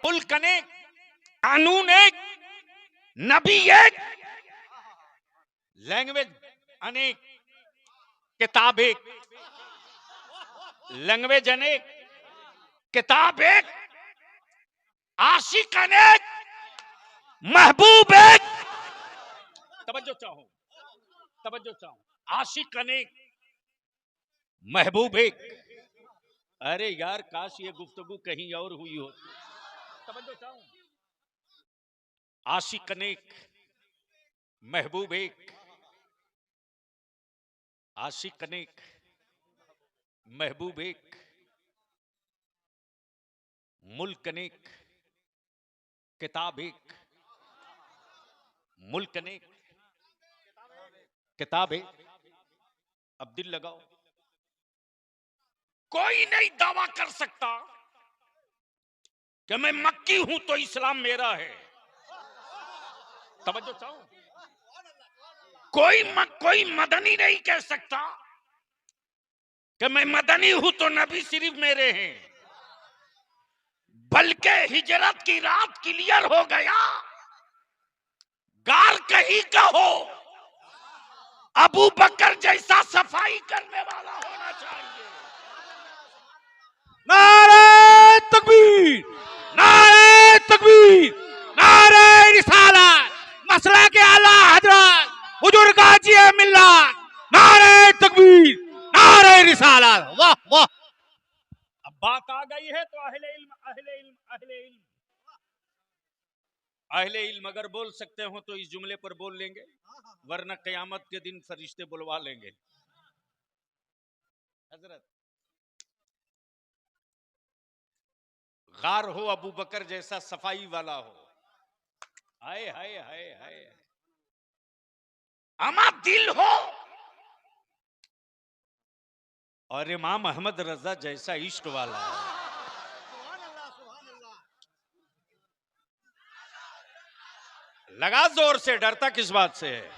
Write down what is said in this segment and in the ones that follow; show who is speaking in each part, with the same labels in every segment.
Speaker 1: मुल्क अनेक, कानून एक, नबी एक, लैंग्वेज अनेक, किताब एक। लैंग्वेज अनेक, किताब एक, आशिक अनेक, महबूब एक। तवज्जो चाहूं, आशिक अनेक, महबूब एक। अरे यार, काश ये गुफ्तगू कहीं और हुई हो। तवज्जो चाहूं, आशिक अनेक, महबूब एक। आशिक अनेक, महबूब एक, मुल्क अनेक, किताब एक। मुल्क अनेक, किताब एक। अब दिल लगाओ, कोई नहीं दावा कर सकता कि मैं मक्की हूं तो इस्लाम मेरा है। तवज्जो चाहूं, कोई मदनी नहीं कह सकता कि मैं मदनी हूं तो नबी सिर्फ मेरे हैं। बल्कि हिजरत की रात क्लियर हो गया, गार कहीं का हो, अबू बकर जैसा सफाई करने वाला होना चाहिए।
Speaker 2: नारे तकबीर, नारे तकबीर, नारे रिसालत, मसला के आला हजरत हुजूर गाजी मिल्लत। नारे तकबीर, नारे रिसालत। वाह वाह।
Speaker 1: अब बात आ गई है तो अहले इल्म अहले इल्म अगर बोल सकते हो तो इस जुमले पर बोल लेंगे, वरना कयामत के दिन फरिश्ते बुलवा लेंगे। हजरत, गार हो अबू बकर जैसा सफाई वाला हो। हाय हाय हाय हाय। अमा दिल हो और इमाम अहमद रजा जैसा इश्क वाला है। लगा जोर से, डरता किस बात से है।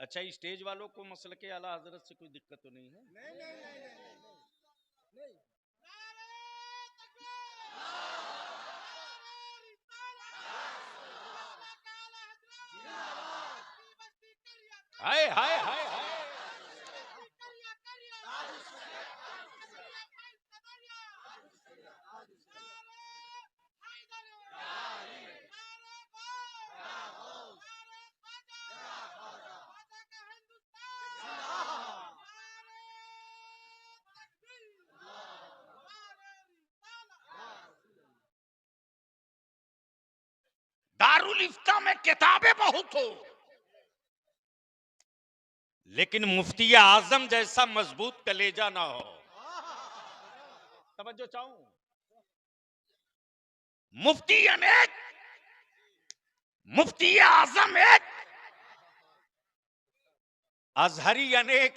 Speaker 1: अच्छा, स्टेज वालों को मसल के आला हजरत से कोई दिक्कत तो नहीं है? नहीं। हाय हाय हाय हाय। दारुल इफ्ता में किताबें बहुत हो, लेकिन मुफ्ती आजम जैसा मजबूत कलेजा ना हो। तवज्जो चाहूं, मुफ्ती अनेक, मुफ्ती आजम एक, अजहरी अनेक,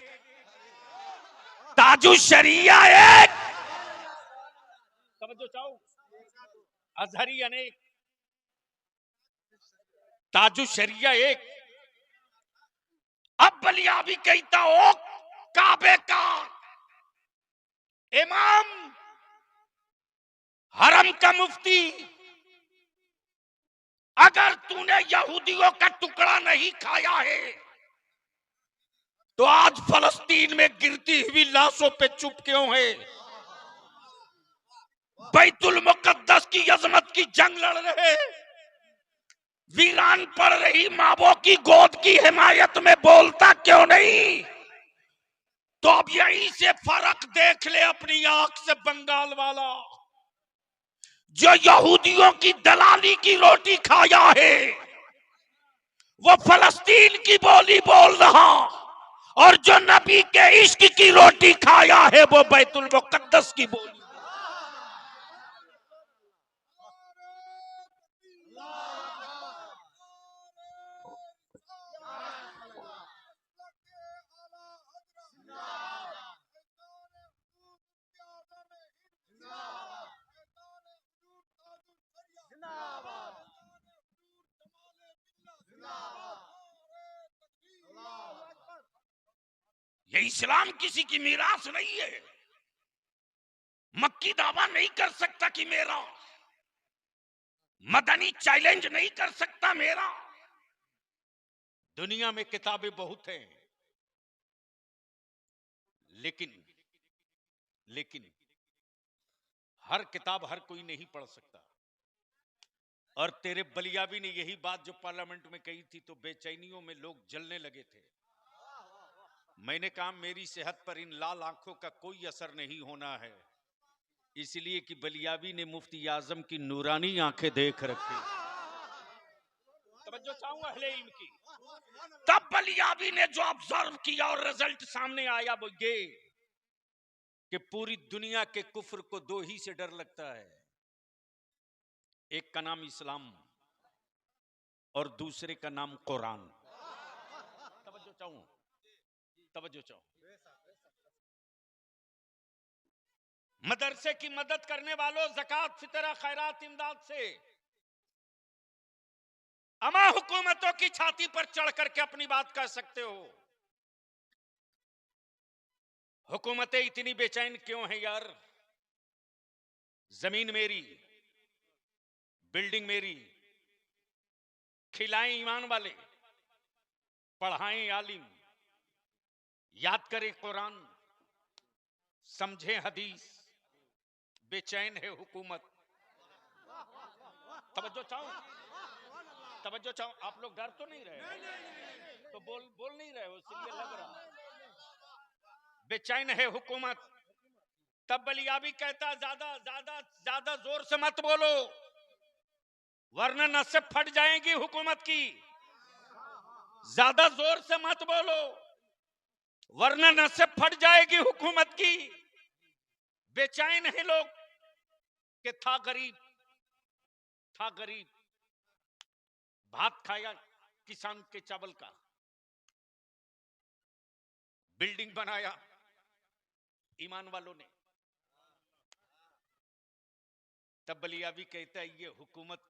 Speaker 1: ताजु शरिया एक। तवज्जो चाहूं, अजहरी अनेक, ताजु शरिया एक। अब बलिया भी कहता हो काबे का इमाम, हरम का मुफ्ती। अगर तूने यहूदियों का टुकड़ा नहीं खाया है तो आज फलस्तीन में गिरती हुई लाशों पे चुप क्यों है? बैतुल मुकद्दस की अजमत की जंग लड़ रहे, वीरान पड़ रही मावों की गोद की हिमायत में बोलता क्यों नहीं? तो अब यहीं से फर्क देख ले अपनी आंख से, बंगाल वाला जो यहूदियों की दलाली की रोटी खाया है वो फलस्तीन की बोली बोल रहा, और जो नबी के इश्क की रोटी खाया है वो बैतुल मुकद्दस की बोली। ये इस्लाम किसी की मीरास नहीं है। मक्की दावा नहीं कर सकता कि मेरा, मदनी चैलेंज नहीं कर सकता मेरा। दुनिया में किताबें बहुत हैं, लेकिन हर किताब हर कोई नहीं पढ़ सकता। और तेरे बलियाबी ने यही बात जो पार्लियामेंट में कही थी तो बेचैनियों में लोग जलने लगे थे। मैंने कहा मेरी सेहत पर इन लाल आंखों का कोई असर नहीं होना है, इसलिए कि बलियाबी ने मुफ्ती आजम की नूरानी आंखें देख रखी। तवज्जो चाहूंगा अहले इल्म की। तब बलियाबी ने जो ऑब्जर्व किया और रिजल्ट सामने आया वो ये कि पूरी दुनिया के कुफ्र को दो ही से डर लगता है, एक का नाम इस्लाम और दूसरे का नाम कुरान। तवज्जो चाहूं। मदरसे की मदद करने वालों, ज़कात, फितरा, खैरात, इमदाद से अमा हुकूमतों की छाती पर चढ़ करके अपनी बात कह सकते हो। हुकूमतें इतनी बेचैन क्यों हैं यार? जमीन मेरी, बिल्डिंग मेरी, खिलाएं ईमान वाले, पढ़ाएं आलिम, याद करें कुरान, समझें हदीस, बेचैन है हुकूमत। तवज्जो चाहूं। आप लोग डर तो नहीं रहे? तो बोल नहीं रहे हो, इसलिए लग रहा बेचैन है हुकूमत। तब बलियाबी कहता ज्यादा जोर से मत बोलो, वरना नसें फट जाएंगी हुकूमत की। ज्यादा जोर से मत बोलो, वरना नसें फट जाएगी हुकूमत की। बेचैन है लोग कि था गरीब, भात खाया किसान के चावल का, बिल्डिंग बनाया ईमान वालों ने। तब बलियाबी कहता है ये हुकूमत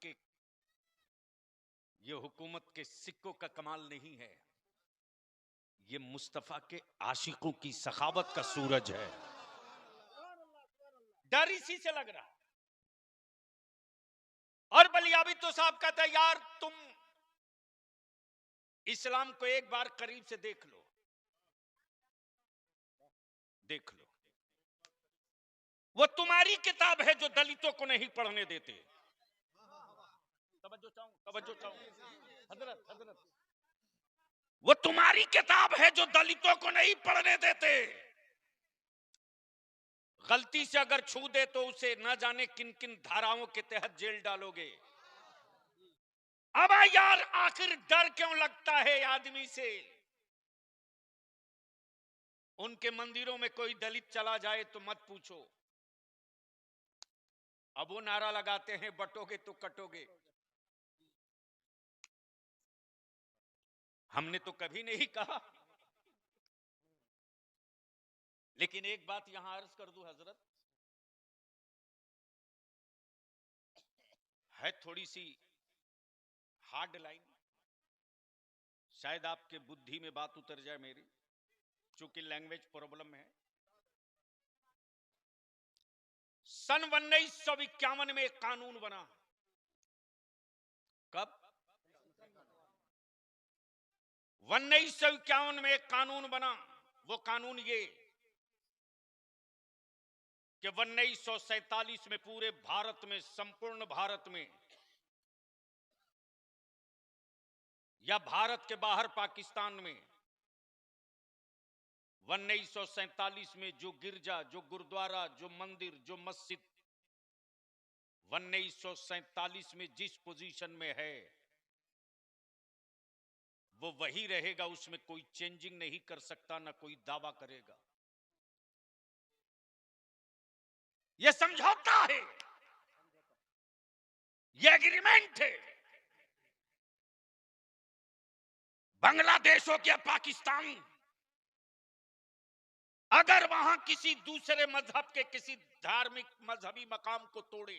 Speaker 1: के सिक्कों का कमाल नहीं है, ये मुस्तफा के आशिकों की सखावत का सूरज है। डर इसी से लग रहा। और बलियाबी तो साहब कहता है यार तुम इस्लाम को एक बार करीब से देख लो, वो तुम्हारी किताब है जो दलितों को नहीं पढ़ने देते। तवज्जो चाहूं हजरत, वो तुम्हारी किताब है जो दलितों को नहीं पढ़ने देते। गलती से अगर छू दे तो उसे न जाने किन किन धाराओं के तहत जेल डालोगे। अब यार आखिर डर क्यों लगता है आदमी से? उनके मंदिरों में कोई दलित चला जाए तो मत पूछो, अब वो नारा लगाते हैं बटोगे तो कटोगे। हमने तो कभी नहीं कहा। लेकिन एक बात यहां अर्ज कर दूं हजरत, है थोड़ी सी हार्ड लाइन, शायद आपके बुद्धि में बात उतर जाए मेरी, चूंकि लैंग्वेज प्रॉब्लम है। सन 1951 में एक कानून बना। कब? 1951 में एक कानून बना। वो कानून ये कि 1947 में पूरे भारत में, संपूर्ण भारत में या भारत के बाहर पाकिस्तान में 1947 में जो गिरजा, जो गुरुद्वारा, जो मंदिर, जो मस्जिद 1947 में जिस पोजीशन में है वो वही रहेगा, उसमें कोई चेंजिंग नहीं कर सकता, ना कोई दावा करेगा। यह समझौता है, यह एग्रीमेंट है। बांग्लादेश हो गया, पाकिस्तान, अगर वहां किसी दूसरे मजहब के किसी धार्मिक मजहबी मकाम को तोड़े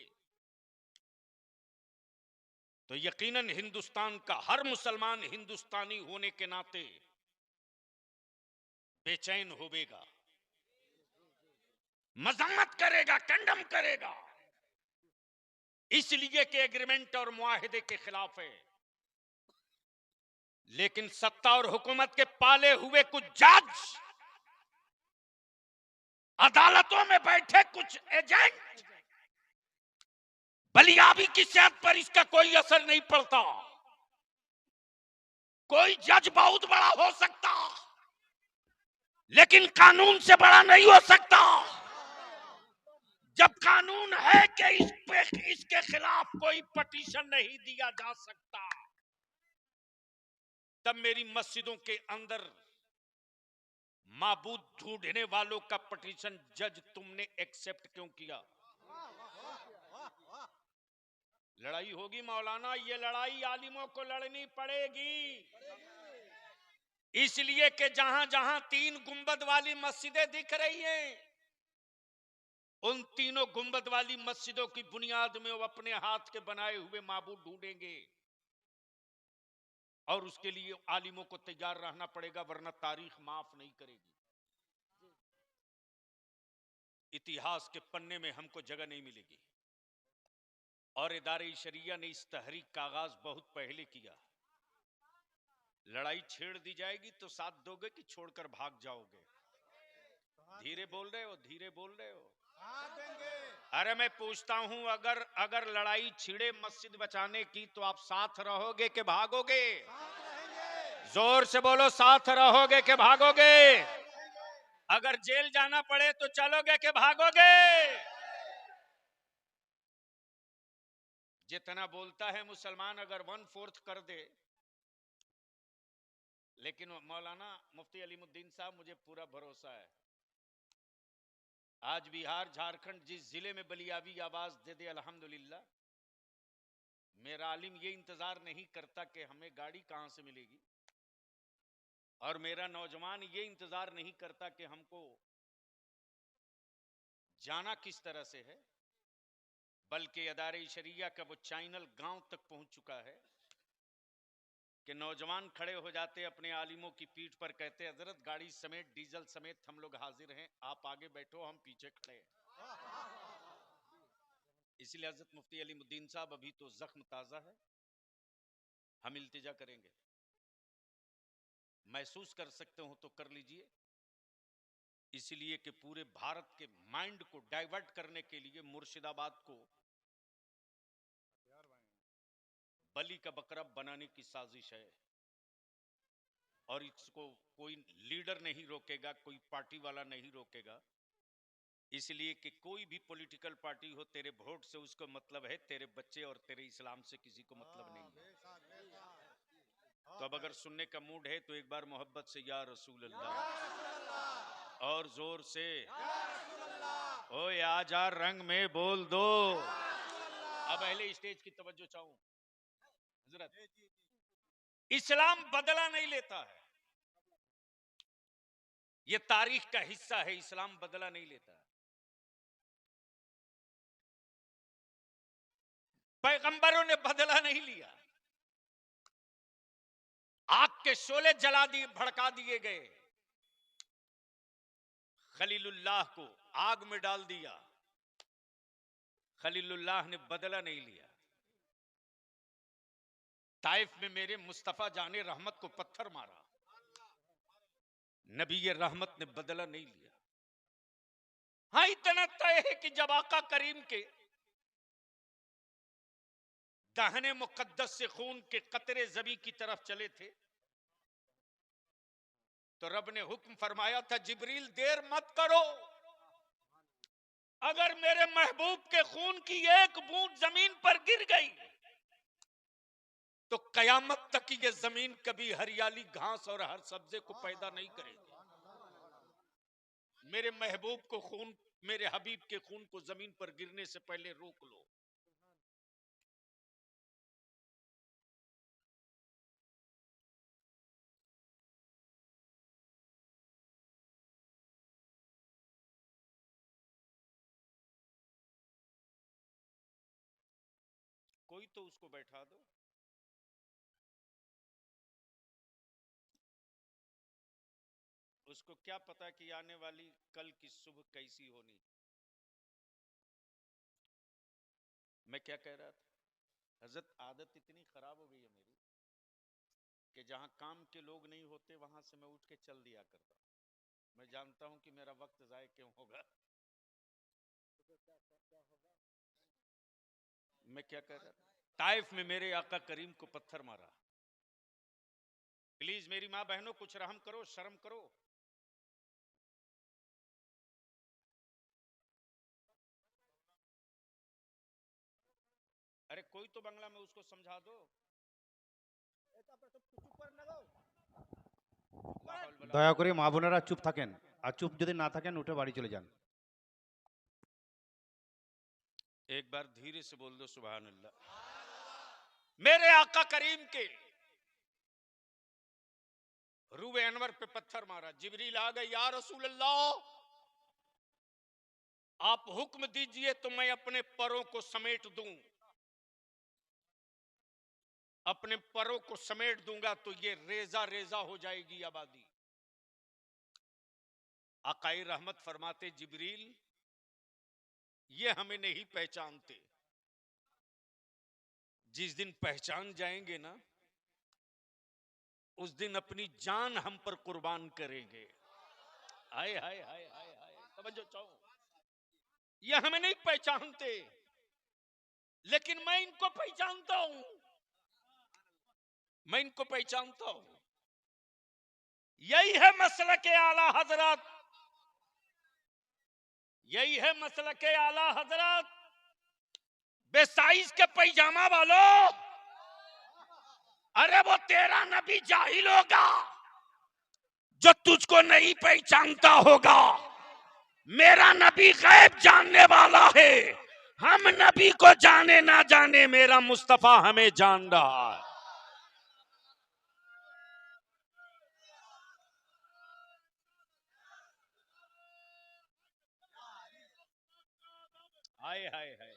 Speaker 1: तो यकीनन हिंदुस्तान का हर मुसलमान हिंदुस्तानी होने के नाते बेचैन होवेगा, मजम्मत करेगा, कंडम करेगा, इसलिए कि एग्रीमेंट और मुआहिदे के खिलाफ है। लेकिन सत्ता और हुकूमत के पाले हुए कुछ जज, अदालतों में बैठे कुछ एजेंट, बलियाबी की सेहत पर इसका कोई असर नहीं पड़ता। कोई जज बहुत बड़ा हो सकता, लेकिन कानून से बड़ा नहीं हो सकता। जब कानून है कि इसके खिलाफ कोई पटिशन नहीं दिया जा सकता, तब मेरी मस्जिदों के अंदर माबूद ढूंढने वालों का पटिशन जज तुमने एक्सेप्ट क्यों किया? लड़ाई होगी मौलाना, ये लड़ाई आलिमों को लड़नी पड़ेगी, इसलिए कि जहां जहां 3 गुंबद वाली मस्जिदें दिख रही हैं, उन तीनों गुंबद वाली मस्जिदों की बुनियाद में वो अपने हाथ के बनाए हुए माबूद ढूंढेंगे, और उसके लिए आलिमों को तैयार रहना पड़ेगा, वरना तारीख माफ नहीं करेगी। इतिहास के पन्ने में हमको जगह नहीं मिलेगी। और इदारे शरिया ने इस तहरीक का आगाज बहुत पहले किया। लड़ाई छेड़ दी जाएगी तो साथ दोगे कि छोड़कर भाग जाओगे? धीरे बोल रहे हो, धीरे बोल रहे हो। अरे मैं पूछता हूं, अगर लड़ाई छिड़े मस्जिद बचाने की, तो आप साथ रहोगे कि भागोगे? जोर से बोलो, साथ रहोगे कि भागोगे? अगर जेल जाना पड़े तो चलोगे कि भागोगे? जितना बोलता है मुसलमान अगर 1/4 कर दे, लेकिन मौलाना मुफ्ती अलीमुद्दीन साहब, मुझे पूरा भरोसा है, आज बिहार झारखंड जिस जिले में बलियाबी आवाज दे दे, अल्हम्दुलिल्लाह, मेरा आलिम ये इंतजार नहीं करता कि हमें गाड़ी कहां से मिलेगी, और मेरा नौजवान ये इंतजार नहीं करता कि हमको जाना किस तरह से है, बल्कि अदारे शरिया का वो चैनल गांव तक पहुंच चुका है कि नौजवान खड़े हो जाते अपने आलिमों की पीठ पर, कहते हजरत गाड़ी समेत डीजल समेत हम लोग हाजिर हैं, आप आगे बैठो, हम पीछे खड़े हैं। इसलिए हजरत मुफ्ती अलीमुद्दीन साहब, अभी तो जख्म ताजा है, हम इल्तिजा करेंगे, महसूस कर सकते हो तो कर लीजिए, इसलिए कि पूरे भारत के माइंड को डाइवर्ट करने के लिए मुर्शिदाबाद को बलि का बकरा बनाने की साजिश है, और इसको कोई लीडर नहीं रोकेगा, कोई पार्टी वाला नहीं रोकेगा, इसलिए कि कोई भी पॉलिटिकल पार्टी हो, तेरे वोट से उसको मतलब है, तेरे बच्चे और तेरे इस्लाम से किसी को मतलब नहीं है। तो अब अगर सुनने का मूड है तो एक बार मोहब्बत से या रसूल अल्लाह, और जोर से ओए आजा रंग में बोल दो। अब पहले स्टेज की तवज्जो चाहूं हजरत, इस्लाम बदला नहीं लेता है, ये तारीख का हिस्सा है, इस्लाम बदला नहीं लेता। पैगंबरों ने बदला नहीं लिया, आग के शोले जला दिए, भड़का दिए गए, खलीलुल्लाह को आग में डाल दिया, खलीलुल्लाह ने बदला नहीं लिया। ताइफ में मेरे मुस्तफा जाने रहमत को पत्थर मारा, नबी ये रहमत ने बदला नहीं लिया। हाँ, इतना तय है कि जब आका करीम के दाहने मुकद्दस से खून के कतरे जबी की तरफ चले थे, तो रब ने हुक्म फरमाया था, जिब्रील देर मत करो, अगर मेरे महबूब के खून की एक बूंद जमीन पर गिर गई तो कयामत तक ये जमीन कभी हरियाली घास और हर सब्जे को पैदा नहीं करेगी। मेरे महबूब को खून, मेरे हबीब के खून को जमीन पर गिरने से पहले रोक लो। कोई तो उसको बैठा दो। उसको क्या पता कि आने वाली कल की सुबह कैसी होनी। मैं क्या कह रहा था, हजरत आदत इतनी खराब हो गई है मेरी कि जहां काम के लोग नहीं होते वहां से मैं उठ के चल दिया करता हूं। मैं जानता हूं कि मेरा वक्त जाए क्यों होगा। मैं क्या कह रहा था, ताइफ में मेरे आका करीम को पत्थर मारा। प्लीज मेरी मां बहनों कुछ रहम करो, शर्म करो। अरे कोई तो बंगला में उसको समझा दो।
Speaker 2: দয়া করে মা বোনেরা চুপ থাকেন, আর চুপ যদি না থাকেন উঠে বাড়ি চলে যান।
Speaker 1: एक बार धीरे से बोल दो सुभान अल्लाह। मेरे आका करीम के रूबे अनवर पे पत्थर मारा। जिब्रील आ गए, या रसूल अल्लाह आप हुक्म दीजिए तो मैं अपने परों को समेट दूं। अपने परों को समेट दूंगा तो ये रेजा रेजा हो जाएगी आबादी। आकाई रहमत फरमाते, जिब्रील ये हमें नहीं पहचानते, जिस दिन पहचान जाएंगे ना उस दिन अपनी जान हम पर कुर्बान करेंगे। हाय हाय हाय हाय हाय, समझो चाहो, ये हमें नहीं पहचानते लेकिन मैं इनको पहचानता हूं, मैं इनको पहचानता हूं। यही है मसलक आला हजरत, यही है मसलक आला हजरत। बेसाइज के पैजामा वालों, अरे वो तेरा नबी जाहिल होगा जो तुझको नहीं पहचानता होगा। मेरा नबी गैब जानने वाला है। हम नबी को जाने ना जाने, मेरा मुस्तफा हमें जान रहा है। हाय हाय हाय,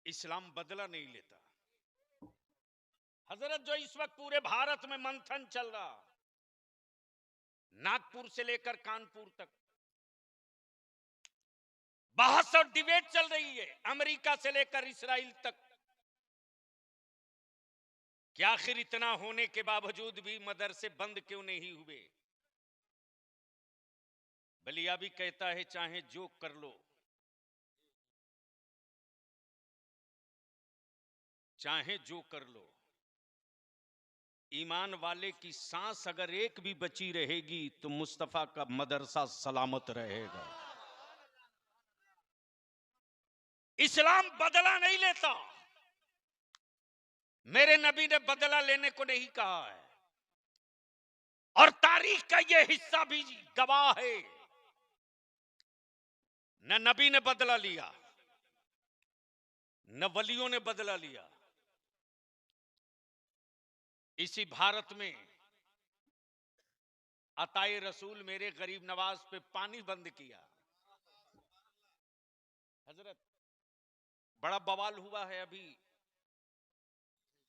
Speaker 1: इस्लाम बदला नहीं लेता। हजरत जो इस वक्त पूरे भारत में मंथन चल रहा, नागपुर से लेकर कानपुर तक बहस और डिबेट चल रही है, अमेरिका से लेकर इस्राइल तक, कि आखिर इतना होने के बावजूद भी मदरसे बंद क्यों नहीं हुए। बलिया भी कहता है चाहे जो कर लो, चाहे जो कर लो, ईमान वाले की सांस अगर एक भी बची रहेगी तो मुस्तफा का मदरसा सलामत रहेगा। इस्लाम बदला नहीं लेता। मेरे नबी ने बदला लेने को नहीं कहा है, और तारीख का यह हिस्सा भी गवाह है। न नबी ने बदला लिया, न वलियों ने बदला लिया। इसी भारत में अताए रसूल मेरे गरीब नवाज पे पानी बंद किया। हजरत बड़ा बवाल हुआ है अभी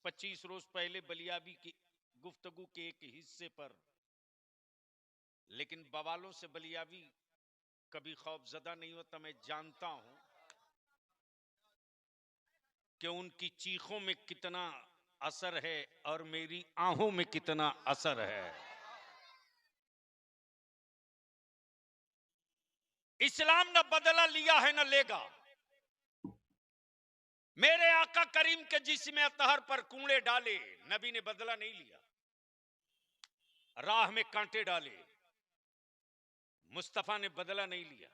Speaker 1: 25 रोज पहले बलियाबी की गुफ्तगू के एक हिस्से पर, लेकिन बवालों से बलियाबी कभी खौफजदा नहीं होता। मैं जानता हूं कि उनकी चीखों में कितना असर है और मेरी आहों में कितना असर है। इस्लाम न बदला लिया है न लेगा। मेरे आका करीम के जिस्म अतहर पर कूड़े डाले, नबी ने बदला नहीं लिया। राह में कांटे डाले, मुस्तफा ने बदला नहीं लिया।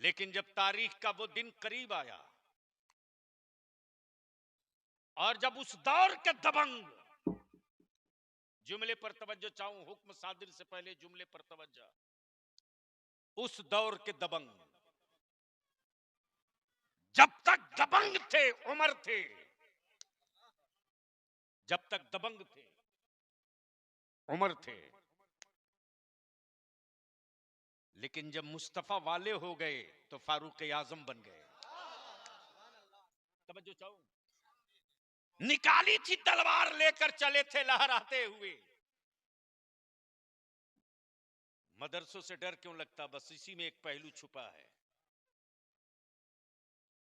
Speaker 1: लेकिन जब तारीख का वो दिन करीब आया और जब उस दौर के दबंग, जुमले पर तवज्जो चाहूं, हुक्म सादिर से पहले जुमले पर तवज्जो, उस दौर के दबंग जब तक दबंग थे उमर थे, जब तक दबंग थे उमर थे, लेकिन जब मुस्तफा वाले हो गए तो फारूक आजम बन गए। तवज्जो चाहो, निकाली थी तलवार लेकर चले थे लहराते हुए। मदरसों से डर क्यों लगता, बस इसी में एक पहलू छुपा है।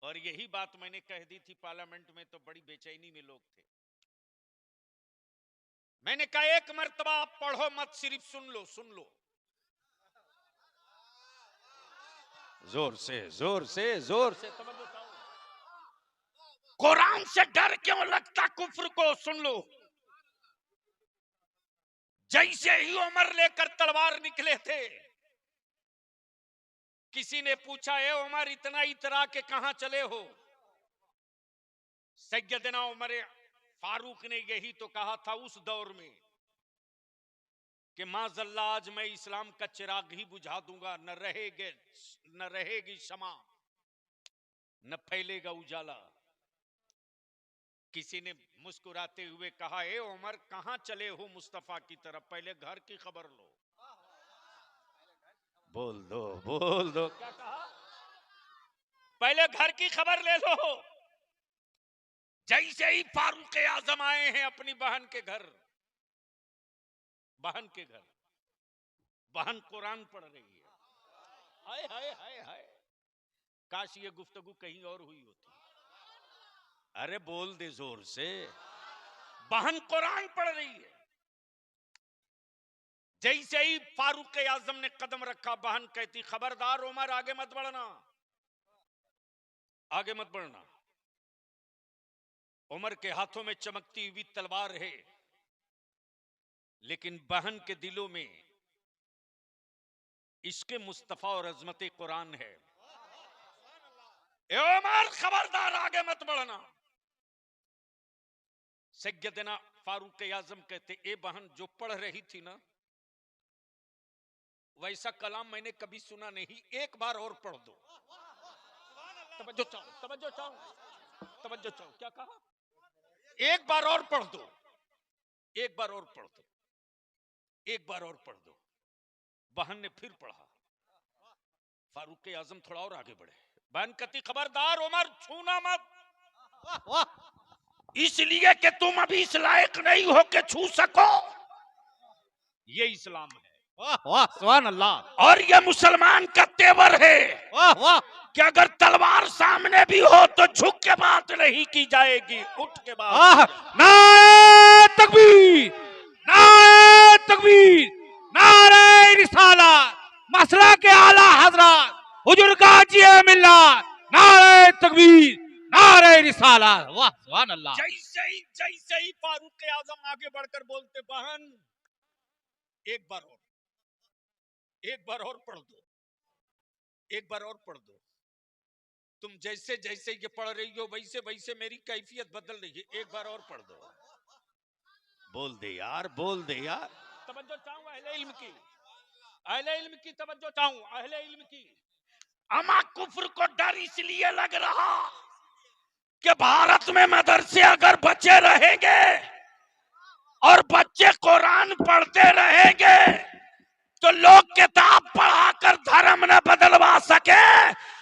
Speaker 1: और यही बात मैंने कह दी थी पार्लियामेंट में, तो बड़ी बेचैनी में लोग थे। मैंने कहा एक मर्तबा आप पढ़ो मत, सिर्फ सुन लो, सुन लो जोर से, जोर से, जोर से। कुरान से डर क्यों लगता कुफ्र को, सुन लो। जैसे ही उमर लेकर तलवार निकले थे, किसी ने पूछा, ए उमर इतना इतरा के कहां चले हो? सैयदना उमर फारूक ने यही तो कहा था उस दौर में कि माज़ल्ला आज मैं इस्लाम का चिराग ही बुझा दूंगा, न रहेगी शमा, न फैलेगा उजाला। किसी ने मुस्कुराते हुए कहा, ए उमर कहां चले हो मुस्तफा की तरफ, पहले घर की खबर लो। बोल दो, बोल दो, क्या कहा? पहले घर की खबर ले लो। जैसे ही फारूक आजम आए हैं अपनी बहन के घर, बहन के घर, बहन कुरान पढ़ रही है। हाय हाय हाय हाय, काश ये गुफ्तगू कहीं और हुई होती। अरे बोल दे जोर से। बहन कुरान पढ़ रही है। जैसे ही फारूक आजम ने कदम रखा, बहन कहती, खबरदार उमर आगे मत बढ़ना, आगे मत बढ़ना। उमर के हाथों में चमकती हुई तलवार है, लेकिन बहन के दिलों में इश्क़ मुस्तफा और अजमत कुरान है। ए उमर खबरदार आगे मत बढ़ना। सैयदना फारूक आजम कहते, ए बहन जो पढ़ रही थी ना, वैसा कलाम मैंने कभी सुना नहीं, एक बार और पढ़ दो। तवज्जो चाहो, तवज्जो चाहो, तवज्जो चाहो, क्या कहा? एक बार और पढ़ दो, एक बार और पढ़ दो, एक बार और पढ़ दो। बहन ने फिर पढ़ा। फारूक आजम थोड़ा और आगे बढ़े। बहन कहती, खबरदार उमर छूना मत, इसलिए कि तुम अभी इस लायक नहीं हो कि छू सको। ये इस्लाम है।
Speaker 2: वाह वाह, सुभान अल्लाह।
Speaker 1: और ये मुसलमान का तेवर है।
Speaker 2: वाह वाह,
Speaker 1: कि अगर तलवार सामने भी हो तो झुक के बात नहीं की जाएगी, उठ के बात।
Speaker 2: नारे तकबीर, नारे तकबीर, नारे रिसालत, मसला के आला हजरत हुजूर गाजी मिल्लत, नारे तकबीर, नारे रिसालत। वाह सुभान अल्लाह।
Speaker 1: जैसे ही फारूक आजम आगे बढ़कर बोलते, बहन एक बार और, एक बार और पढ़ दो, एक बार और पढ़ दो। तुम जैसे जैसे ये पढ़ रही हो वैसे वैसे मेरी कैफियत बदल रही है, एक बार और पढ़ दो। बोल दे यार, बोल दे यार। तवज्जो चाहूं अहले इल्म की, अहले इल्म की तवज्जो चाहूं, अहले इल्म की। अमा कुफ्र को डर इसलिए लग रहा कि भारत में मदरसे अगर बच्चे रहेंगे और बच्चे कुरान पढ़ते रहेंगे तो लोग किताब पढ़ाकर धर्म न बदलवा सके,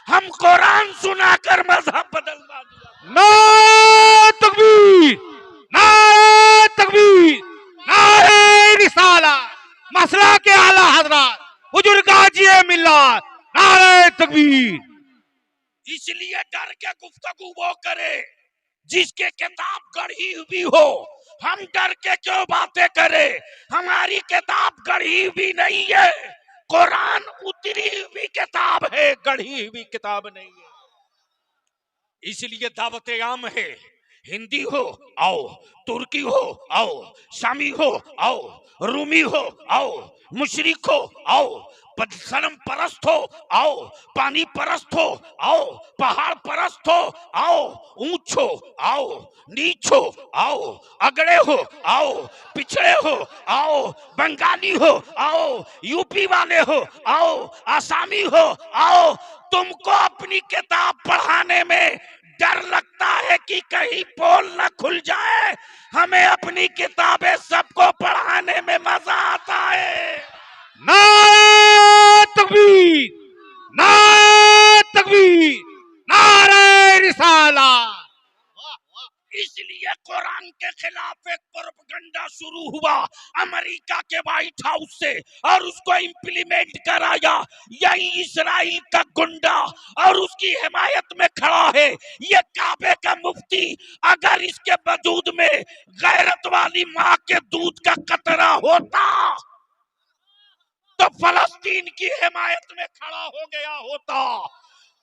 Speaker 1: हम कुरान सुनाकर मजहब बदलवा दिया।
Speaker 2: नारे तकबीर, नारे तकबीर, नारे रिसालत, मसला के आला हजरत हुजूर गाजी मिल्लत, नारे तकबीर।
Speaker 1: इसलिए डर के गुफ्तगू वो करे जिसके किताब गढ़ी हुई हो। हम डर के क्यों बातें करें? हमारी किताब गढ़ी हुई नहीं है, कुरान उतरी हुई किताब है, गढ़ी हुई किताब नहीं है। इसलिए दावत आम है, हिंदी हो आओ, तुर्की हो आओ, शामी हो आओ, रूमी हो आओ, मुशरिक हो आओ, सनम परस्त हो आओ, पानी परस्त हो आओ, पहाड़ परस्त हो आओ, ऊंच हो आओ, नीच हो आओ, अगड़े हो आओ, पिछड़े हो आओ, बंगाली हो आओ, यूपी वाले हो आओ, आसामी हो आओ। तुमको अपनी किताब पढ़ाने में डर लगता है कि कहीं पोल न खुल जाए, हमें अपनी किताबें सबको पढ़ाने में मजा आता है।
Speaker 2: नारे तकबीर, नारे तकबीर, नारे रिसालत।
Speaker 1: इसलिए कुरान के खिलाफ एक प्रोपगंडा शुरू हुआ अमेरिका के व्हाइट हाउस से और उसको इम्प्लीमेंट कराया यही इस्राइल का गुंडा और उसकी हिमायत में खड़ा है ये काबे का मुफ्ती। अगर इसके वजूद में गैरत वाली माँ के दूध का कतरा होता तो फलस्तीन की हिमायत में खड़ा हो गया होता।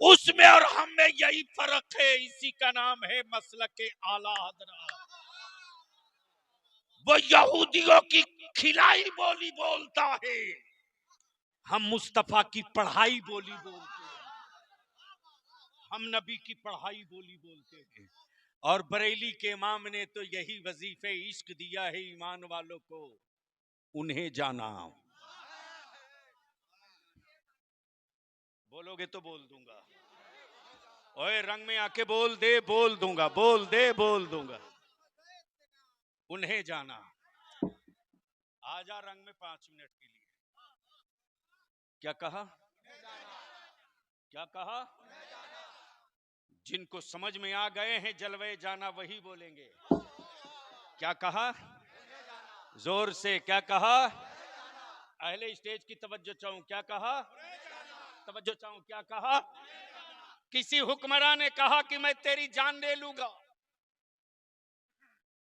Speaker 1: उसमें और हम में यही फर्क है, इसी का नाम है मसलके आला हज़रत। वो यहूदियों की खिलाई बोली बोलता है, हम मुस्तफा की पढ़ाई बोली बोलते हैं, हम नबी की पढ़ाई बोली बोलते हैं। और बरेली के इमाम ने तो यही वजीफे इश्क दिया है ईमान वालों को, उन्हें जाना। बोलोगे तो बोल दूंगा, ओए रंग में आके बोल दे, बोल दूंगा, बोल दे, बोल दूंगा। उन्हें जाना। आजा रंग में 5 मिनट के लिए। क्या कहा? क्या कहा? जिनको समझ में आ गए हैं जलवे जाना वही बोलेंगे। क्या कहा? जोर से क्या कहा? अहले स्टेज की तवज्जो चाहूं। क्या कहा? तवज्जो चाहूं। क्या कहा? किसी हुक्मरान ने कहा कि मैं तेरी जान ले लूंगा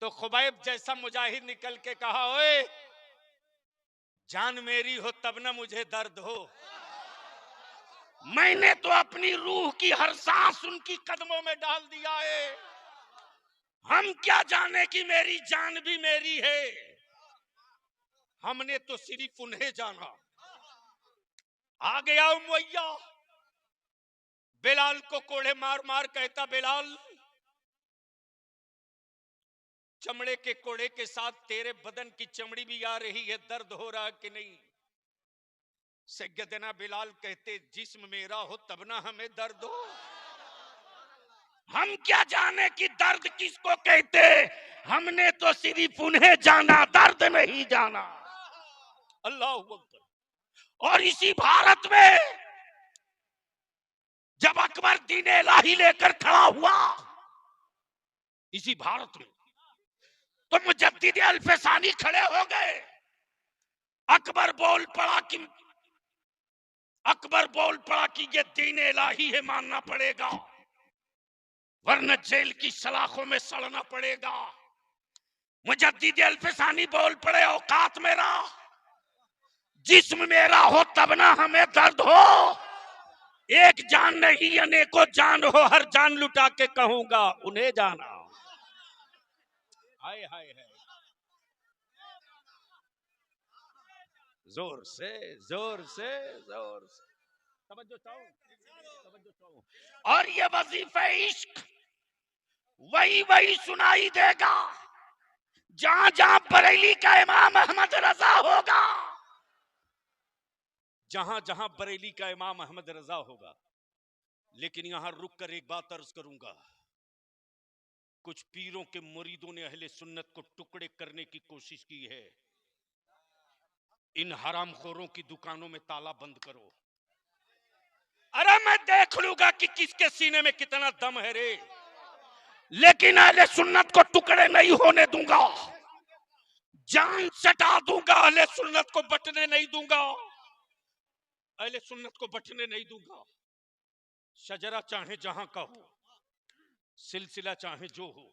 Speaker 1: तो खुबैब जैसा मुजाहिद निकल के कहा, ओए जान मेरी हो तब ना मुझे दर्द हो। मैंने तो अपनी रूह की हर सांस उनकी कदमों में डाल दिया है, हम क्या जाने कि मेरी जान भी मेरी है। हमने तो सिर्फ उन्हें जाना। आ गया उमैया, बिलाल को कोड़े मार मार कहता, बिलाल चमड़े के कोड़े के साथ तेरे बदन की चमड़ी भी आ रही है, दर्द हो रहा कि नहीं? सैयदना बिलाल कहते, जिस्म मेरा हो तब ना हमें दर्द हो। हम क्या जाने कि दर्द किसको कहते, हमने तो सिर्फ उन्हें जाना, दर्द नहीं जाना। अल्लाह अकबर। और इसी भारत में जब अकबर दीन इलाही लेकर खड़ा हुआ, इसी भारत में तो मुजद्दिद अल्फसानी खड़े हो गए। अकबर बोल पड़ा कि ये दीन इलाही है, मानना पड़ेगा वरना जेल की सलाखों में सड़ना पड़ेगा। मुजद्दिद अल्फसानी बोल पड़े, औकात मेरा, जिस्म मेरा हो तब ना हमें दर्द हो। एक जान नहीं अनेकों जान हो, हर जान लुटा के कहूंगा उन्हें जाना। हाय हाय हाय, जोर से जोर से जोर से तवज्जो चाहो, तवज्जो चाहो। और ये वजीफे इश्क वही वही सुनाई देगा जहां जहां बरेली का इमाम अहमद रजा होगा, जहां जहां बरेली का इमाम अहमद रजा होगा। लेकिन यहां रुक कर एक बात अर्ज करूंगा, कुछ पीरों के मुरीदों ने अहले सुन्नत को टुकड़े करने की कोशिश की है। इन हरामखोरों की दुकानों में ताला बंद करो। अरे मैं देख लूंगा कि किसके सीने में कितना दम है रे, लेकिन अहले सुन्नत को टुकड़े नहीं होने दूंगा, जान सटा दूंगा, अहले सुन्नत को बटने नहीं दूंगा, अहले सुन्नत को बटने नहीं दूंगा। शजरा चाहे जहां का हो, सिलसिला चाहे जो हो,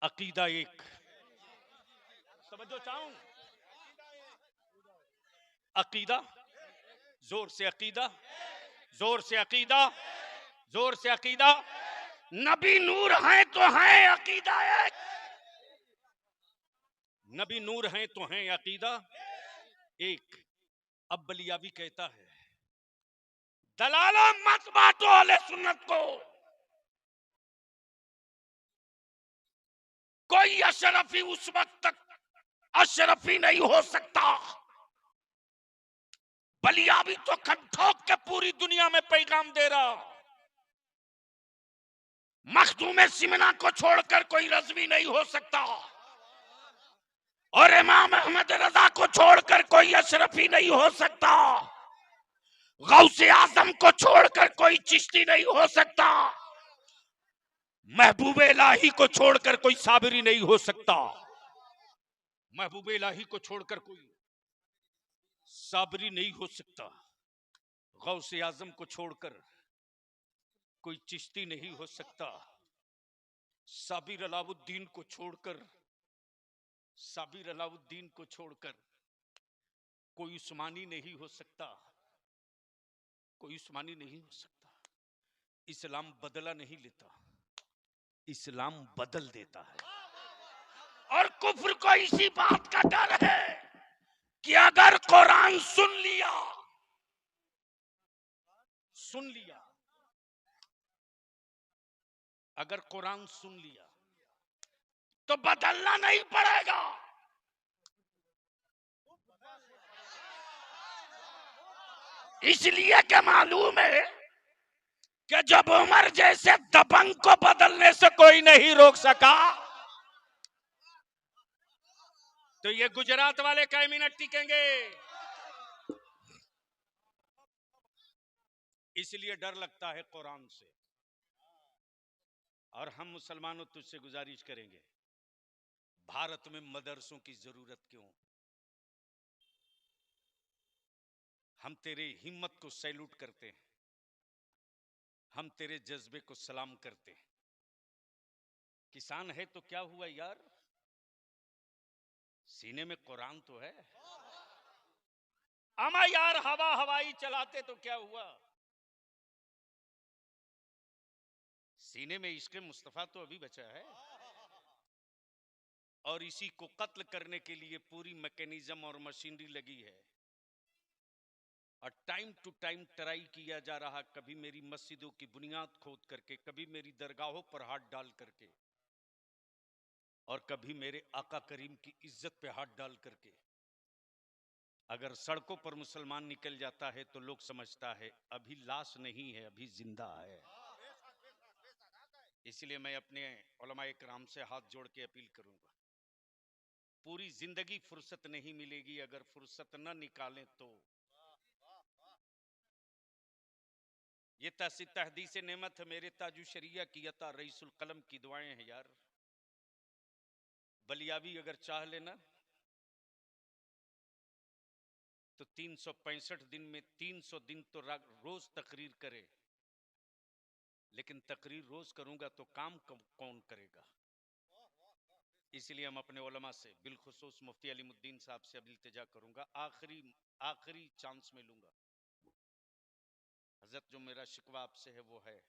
Speaker 1: अकीदा एक। समझो चाहूं, अकीदा, जोर से अकीदा, जोर से अकीदा, जोर से अकीदा। नबी नूर हैं तो हैं अकीदा एक, नबी नूर हैं तो हैं अकीदा एक। अब बलियावी कहता है, दलाला मत बांटो अहले सुन्नत को, कोई अशरफी उस वक्त तक अशरफी नहीं हो सकता। बलियावी तो ठोक के पूरी दुनिया में पैगाम दे रहा, मखदूम सिमना को छोड़कर कोई रज़वी नहीं हो सकता। और इमाम अहमद रजा को छोड़कर कोई अशरफी नहीं हो सकता, गौसे आजम को छोड़कर कोई चिश्ती नहीं हो सकता, महबूब इलाही को छोड़कर कोई साबरी नहीं हो सकता, महबूब इलाही को छोड़कर कोई साबरी नहीं हो सकता, गौसे आजम को छोड़कर कोई चिश्ती नहीं हो सकता, साबिर अलाउद्दीन को छोड़कर साबिर अलाउद्दीन को छोड़कर कोई उस्मानी नहीं हो सकता, कोई उस्मानी नहीं हो सकता। इस्लाम बदला नहीं लेता, इस्लाम बदल देता है। और कुफ्र को इसी बात का डर है कि अगर कुरान सुन लिया अगर कुरान सुन लिया तो बदलना नहीं पड़ेगा। इसलिए क्या मालूम है कि जब उमर जैसे दबंग को बदलने से कोई नहीं रोक सका, तो ये गुजरात वाले कई मिनट टिकेंगे। इसलिए डर लगता है कुरान से। और हम मुसलमानों तुझसे गुजारिश करेंगे, भारत में मदरसों की जरूरत क्यों? हम तेरे हिम्मत को सैल्यूट करते हैं, हम तेरे जज्बे को सलाम करते हैं। किसान है तो क्या हुआ यार, सीने में कुरान तो है। अमा यार हवाई चलाते तो क्या हुआ, सीने में इश्क़ मुस्तफा तो अभी बचा है। और इसी को कत्ल करने के लिए पूरी मैकेनिज्म और मशीनरी लगी है। और टाइम टू टाइम ट्राई किया जा रहा, कभी मेरी मस्जिदों की बुनियाद खोद करके, कभी मेरी दरगाहों पर हाथ डाल करके, और कभी मेरे आका करीम की इज्जत पे हाथ डाल करके। अगर सड़कों पर मुसलमान निकल जाता है तो लोग समझता है अभी लाश नहीं है, अभी जिंदा है। इसलिए मैं अपने उलमाए किराम से हाथ जोड़ के अपील करूंगा, पूरी जिंदगी फुर्सत नहीं मिलेगी, अगर फुर्सत न निकालें तो। ये तहदीस नेमत है मेरे ताजु शरिया की अता रईसुल कलम की दुआएं हैं यार। बलियावी अगर चाह लेना तो 365 दिन में 300 दिन तो रोज तकरीर करे, लेकिन तकरीर रोज करूंगा तो काम कौन करेगा? इसलिए हम अपने उलमा से, बिलखुसूस मुफ्ती अलीमुद्दीन साहब से अब इल्तिजा करूंगा, आखिरी चांस में लूंगा। हजरत, जो मेरा शिकवा आपसे है वो है,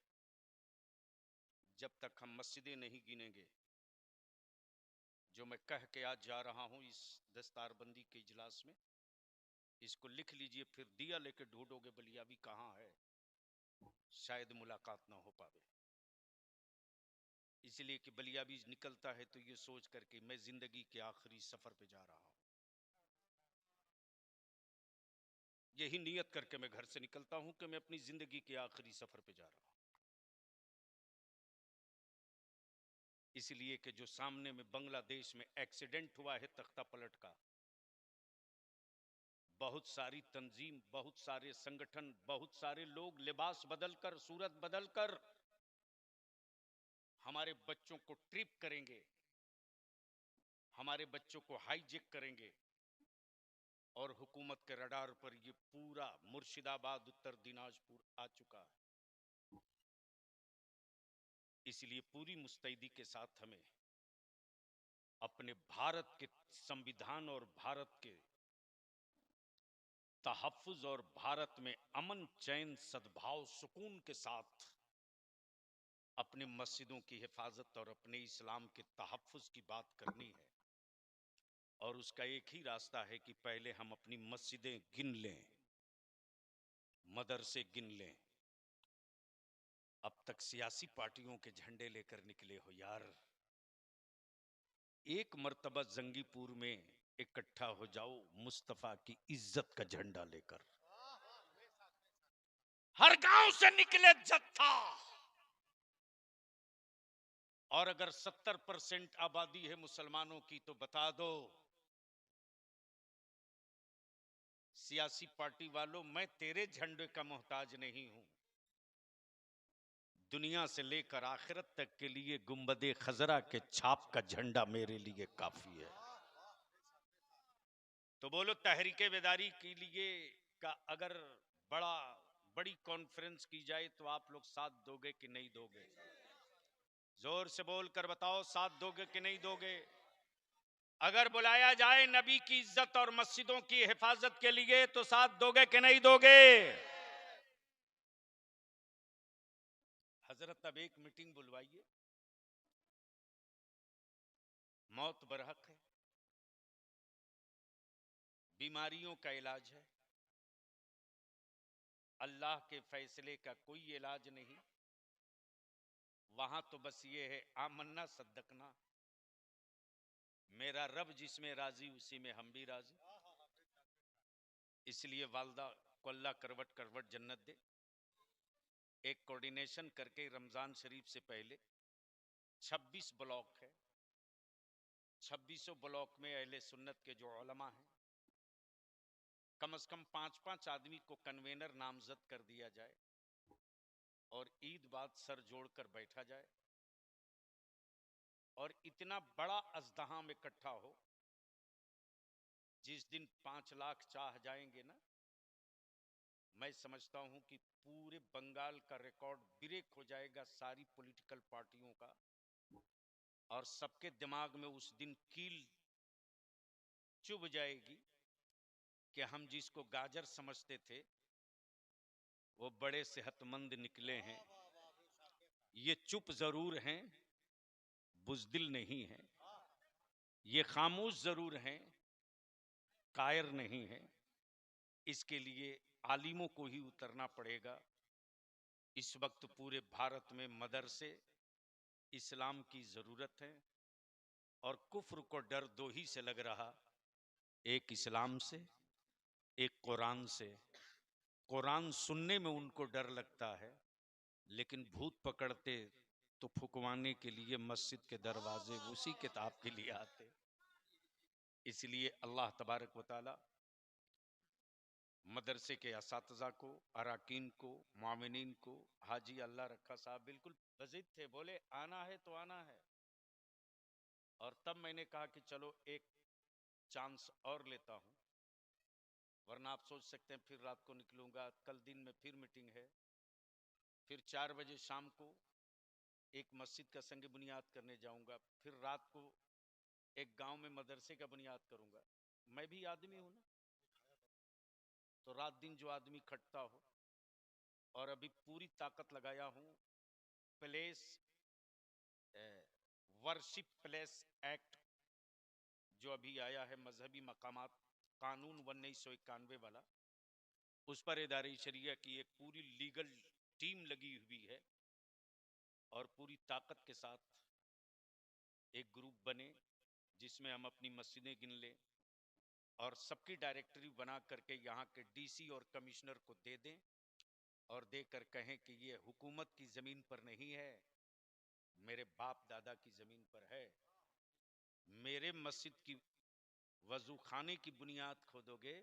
Speaker 1: जब तक हम मस्जिदें नहीं गिनेंगे, जो मैं कह के आज जा रहा हूं इस दस्तारबंदी के इजलास में, इसको लिख लीजिए, फिर दिया लेके ढूंढोगे बलियावी कहां है, शायद मुलाकात ना हो पावे। इसलिए कि बलियावी निकलता है तो ये सोच करके मैं जिंदगी के आखिरी सफर पे जा रहा हूं, यही नियत करके मैं घर से निकलता हूं कि मैं अपनी जिंदगी के आखिरी सफर पे जा रहा हूं। इसलिए कि जो सामने में बांग्लादेश में एक्सीडेंट हुआ है तख्ता पलट का, बहुत सारी तंजीम, बहुत सारे संगठन, बहुत सारे लोग लिबास बदलकर, सूरत बदलकर हमारे बच्चों को ट्रिप करेंगे, हमारे बच्चों को हाईजेक करेंगे, और हुकूमत के रडार पर ये पूरा मुर्शिदाबाद, उत्तर दिनाजपुर आ चुका है। इसलिए पूरी मुस्तैदी के साथ हमें अपने भारत के संविधान और भारत के तहफ्फुज और भारत में अमन, चैन, सद्भाव, सुकून के साथ अपने मस्जिदों की हिफाजत और अपने इस्लाम के तहफ्फुज की बात करनी है। और उसका एक ही रास्ता है कि पहले हम अपनी मस्जिदें गिन लें, मदरसे गिन लें। अब तक सियासी पार्टियों के झंडे लेकर निकले हो यार, एक मर्तबा जंगीपुर में इकट्ठा हो जाओ मुस्तफा की इज्जत का झंडा लेकर। हर गांव से निकले जत्था, और अगर 70% आबादी है मुसलमानों की तो बता दो सियासी पार्टी वालों, मैं तेरे झंडे का मोहताज नहीं हूं। दुनिया से लेकर आखिरत तक के लिए गुंबदे खजरा के छाप का झंडा मेरे लिए काफी है। तो बोलो, तहरीके बेदारी के लिए का अगर बड़ी कॉन्फ्रेंस की जाए तो आप लोग साथ दोगे कि नहीं दोगे? जोर से बोल कर बताओ, साथ दोगे कि नहीं दोगे? अगर बुलाया जाए नबी की इज्जत और मस्जिदों की हिफाजत के लिए तो साथ दोगे कि नहीं दोगे? हजरत अब एक मीटिंग बुलवाइए। मौत बरहक है, बीमारियों का इलाज है, अल्लाह के फैसले का कोई इलाज नहीं। वहां तो बस ये है, आमन्ना सद्दकना, मेरा रब जिसमें राजी उसी में हम भी राजी। इसलिए वालदा को अल्लाह करवट करवट जन्नत दे। एक कोऑर्डिनेशन करके रमजान शरीफ से पहले 26 ब्लॉक है, 26 ब्लॉक में अहले सुन्नत के जो उलमा हैं, कम से कम 5-5 आदमी को कन्वेनर नामजद कर दिया जाए और ईद बाद सर जोड़कर बैठा जाए और इतना बड़ा अज़दहाम इकट्ठा हो। जिस दिन 5 लाख चाह जाएंगे ना, मैं समझता हूं कि पूरे बंगाल का रिकॉर्ड ब्रेक हो जाएगा सारी पॉलिटिकल पार्टियों का, और सबके दिमाग में उस दिन कील चुभ जाएगी कि हम जिसको गाजर समझते थे वो बड़े सेहतमंद निकले हैं। ये चुप जरूर हैं, बुज़दिल नहीं है। ये खामोश जरूर हैं, कायर नहीं है। इसके लिए आलिमों को ही उतरना पड़ेगा। इस वक्त पूरे भारत में मदरसे इस्लाम की जरूरत है, और कुफ्र को डर दो ही से लग रहा, एक इस्लाम से, एक कुरान से। कुरान सुनने में उनको डर लगता है, लेकिन भूत पकड़ते तो फुकवाने के लिए मस्जिद के दरवाजे उसी किताब के लिए आते। इसलिए अल्लाह तबारक व तआला मदरसे के असातिज़ा को, अराकीन को, मुआमिनीन को, हाजी अल्लाह रखा साहब बिल्कुल बज़िद थे, बोले आना है तो आना है। और तब मैंने कहा कि चलो एक चांस और लेता हूं, वरना आप सोच सकते हैं फिर रात को निकलूंगा, कल दिन में फिर मीटिंग है, फिर 4 बजे शाम को एक मस्जिद का संग बुनियाद करने जाऊंगा, फिर रात को एक गांव में मदरसे का बुनियाद करूंगा। मैं भी आदमी हूं ना, तो रात दिन जो आदमी खटता हो। और अभी पूरी ताकत लगाया हूं प्लेस वर्शिप प्लेस एक्ट जो अभी आया है, मजहबी मकामात कानून 1991 वाला, उस पर इदारे शरिया की एक पूरी लीगल टीम लगी हुई है, और पूरी ताकत के साथ एक ग्रुप बने जिसमें हम अपनी मस्जिदें गिन लें और सबकी डायरेक्टरी बना करके यहाँ के डीसी और कमिश्नर को दे दें, और देकर कहें कि ये हुकूमत की जमीन पर नहीं है, मेरे बाप दादा की जमीन पर है। मेरे मस्जिद की वजू खाने की बुनियाद खोदोगे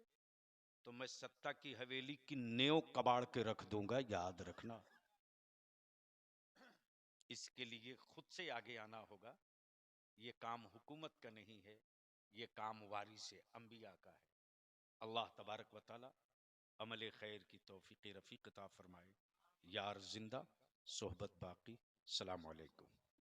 Speaker 1: तो मैं सत्ता की हवेली की नेव कबाड़ के रख दूंगा, याद रखना। इसके लिए खुद से आगे आना होगा। ये काम हुकूमत का नहीं है, ये काम वारिस अंबिया का है। अल्लाह तबारक व तआला अमल खैर की तौफीक रफ़ीक अता फरमाए। यार जिंदा, सोहबत बाकी। सलाम अलैकुम।